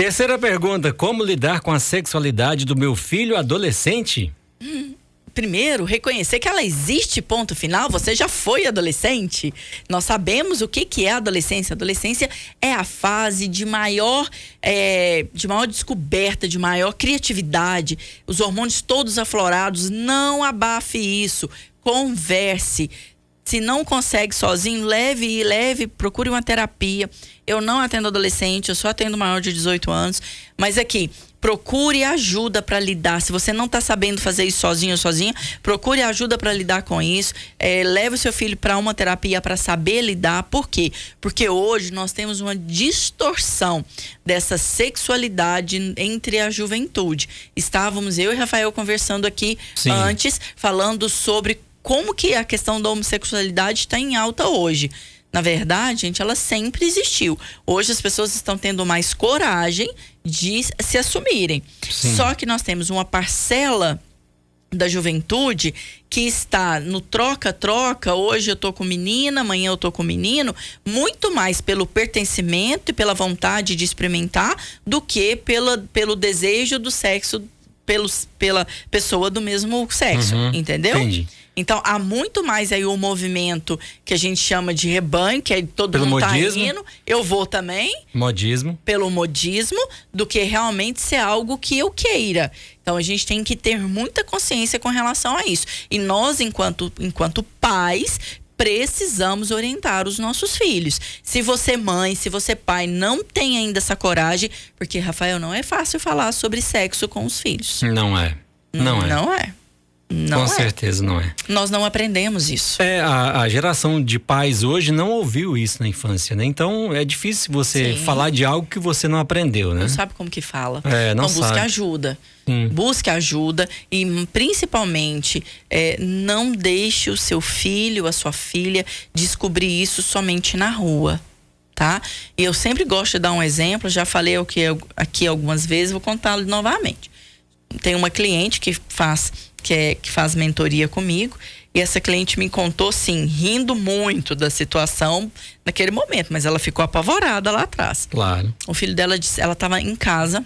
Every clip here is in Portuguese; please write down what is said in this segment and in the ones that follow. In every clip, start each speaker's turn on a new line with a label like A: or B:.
A: Terceira pergunta: como lidar com a sexualidade do meu filho adolescente?
B: Primeiro, reconhecer que ela existe, ponto final. Você já foi adolescente. Nós sabemos o que é a adolescência. A adolescência é a fase de maior descoberta, de maior criatividade. Os hormônios todos aflorados. Não abafe isso. Converse. Se não consegue sozinho, leve, procure uma terapia. Eu não atendo adolescente, eu só atendo maior de 18 anos. Mas aqui, procure ajuda para lidar. Se você não está sabendo fazer isso sozinho ou sozinha, procure ajuda para lidar com isso. Leve o seu filho para uma terapia para saber lidar. Por quê? Porque hoje nós temos uma distorção dessa sexualidade entre a juventude. Estávamos eu e Rafael conversando aqui antes, falando sobre como que a questão da homossexualidade está em alta hoje. Na verdade, gente, ela sempre existiu. Hoje as pessoas estão tendo mais coragem de se assumirem.
A: Sim.
B: Só que nós temos uma parcela da juventude que está no troca-troca. Hoje eu tô com menina, amanhã eu tô com menino, muito mais pelo pertencimento e pela vontade de experimentar do que pelo desejo do sexo pela pessoa do mesmo sexo, entendeu?
A: Entendi.
B: Então, há muito mais aí o movimento que a gente chama de rebanho, que é todo mundo tá indo, eu vou também.
A: Modismo.
B: Pelo modismo, do que realmente ser algo que eu queira. Então, a gente tem que ter muita consciência com relação a isso. E nós, enquanto pais, precisamos orientar os nossos filhos. Se você mãe, se você pai não tem ainda essa coragem, porque, Rafael, não é fácil falar sobre sexo com os filhos.
A: Não é. Com certeza não é.
B: Nós não aprendemos isso.
A: A geração de pais hoje não ouviu isso na infância, né? Então é difícil você falar de algo que você não aprendeu, né?
B: Não sabe como que fala.
A: Não
B: então
A: sabe.
B: busque ajuda. Busque ajuda e principalmente não deixe o seu filho, a sua filha descobrir isso somente na rua, tá? E eu sempre gosto de dar um exemplo, já falei aqui algumas vezes, vou contá-lo novamente. Tem uma cliente que faz mentoria comigo, e essa cliente me contou, sim, rindo muito da situação naquele momento, mas ela ficou apavorada lá atrás.
A: Claro.
B: O filho dela disse, ela estava em casa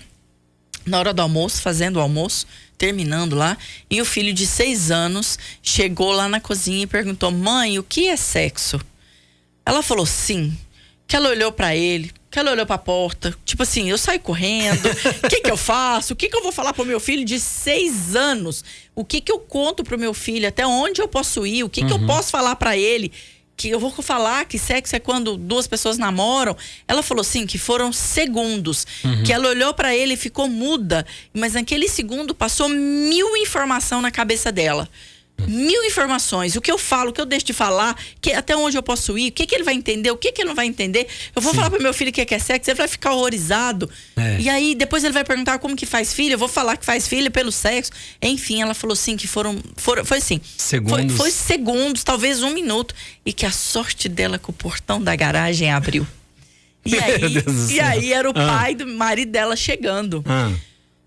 B: na hora do almoço, fazendo o almoço, terminando lá, e o filho de 6 anos chegou lá na cozinha e perguntou: mãe, o que é sexo? Ela falou sim, que ela olhou pra ele, que ela olhou pra porta, tipo assim, eu saio correndo, o que eu faço? O que eu vou falar pro meu filho de 6 anos? O que eu conto pro meu filho? Até onde eu posso ir? O que eu posso falar pra ele? Que eu vou falar que sexo é quando 2 pessoas namoram. Ela falou assim, que foram segundos, que ela olhou pra ele e ficou muda, mas naquele segundo passou 1000 informações na cabeça dela. 1000 informações, o que eu falo, o que eu deixo de falar, até onde eu posso ir, o que ele vai entender, o que ele não vai entender. Eu vou falar pro meu filho que é sexo, ele vai ficar horrorizado. E aí depois ele vai perguntar como que faz filho, eu vou falar que faz filho pelo sexo. Enfim, ela falou assim que foi assim,
A: segundos.
B: Foi segundos, talvez 1 minuto, e que a sorte dela que o portão da garagem abriu. E aí era o pai do marido dela chegando.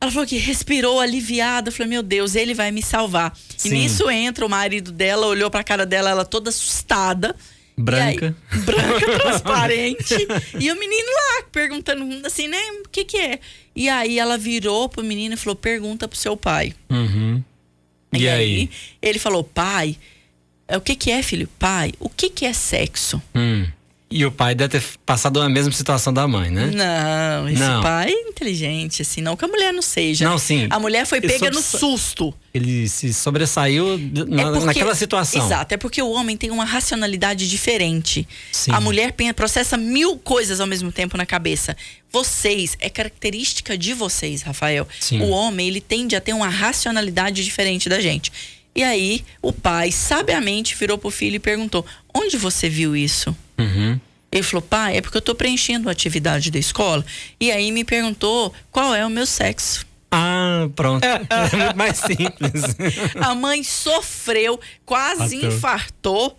B: Ela falou que respirou aliviada. Eu falei, meu Deus, ele vai me salvar.
A: Sim.
B: E nisso entra o marido dela, olhou pra cara dela, ela toda assustada.
A: Branca.
B: Branca, transparente. E o menino lá, perguntando assim, né, o que é? E aí ela virou pro menino e falou, pergunta pro seu pai.
A: E aí?
B: Ele falou, pai, o que é, filho? Pai, o que é sexo?
A: E o pai deve ter passado a mesma situação da mãe, né?
B: Não, esse pai é inteligente, assim, não que a mulher não seja.
A: Não, sim.
B: A mulher foi pega no susto.
A: Ele se sobressaiu naquela situação.
B: Exato, é porque o homem tem uma racionalidade diferente.
A: Sim.
B: A mulher processa 1000 coisas ao mesmo tempo na cabeça. É característica de vocês, Rafael.
A: Sim.
B: O homem, ele tende a ter uma racionalidade diferente da gente. E aí, o pai, sabiamente, virou pro filho e perguntou, onde você viu isso? Ele falou, pai, é porque eu tô preenchendo a atividade da escola. E aí me perguntou qual é o meu sexo.
A: Pronto. É muito mais simples.
B: A mãe sofreu, quase infartou.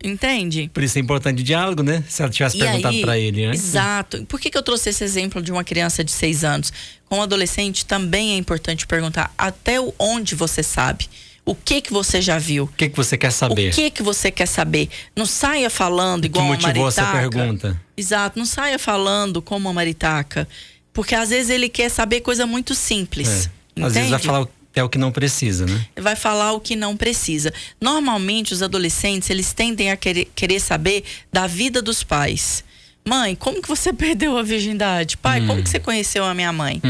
B: Entende?
A: Por isso é importante o diálogo, né? Se ela tivesse perguntado pra ele antes.
B: Exato. Por que eu trouxe esse exemplo de uma criança de 6 anos? Com um adolescente também é importante perguntar até onde você sabe. O que você já viu?
A: O que você quer saber?
B: O que você quer saber? Não saia falando igual uma maritaca.
A: Que motivou essa pergunta?
B: Exato. Não saia falando como uma maritaca. Porque às vezes ele quer saber coisa muito simples.
A: Às vezes vai falar até o que não precisa, né?
B: Vai falar o que não precisa. Normalmente, os adolescentes, eles tendem a querer saber da vida dos pais. Mãe, como que você perdeu a virgindade? Pai, como que você conheceu a minha mãe?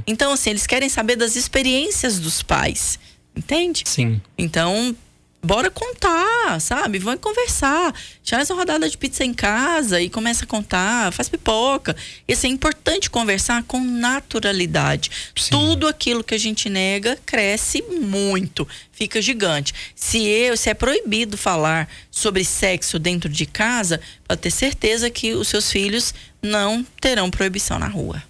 B: Então, assim, eles querem saber das experiências dos pais. Entende?
A: Sim.
B: Então, bora contar, sabe? Vamos conversar. Faz uma rodada de pizza em casa e começa a contar, faz pipoca. Isso é importante, conversar com naturalidade.
A: Sim.
B: Tudo aquilo que a gente nega cresce muito, fica gigante. Se é proibido falar sobre sexo dentro de casa, pode ter certeza que os seus filhos não terão proibição na rua.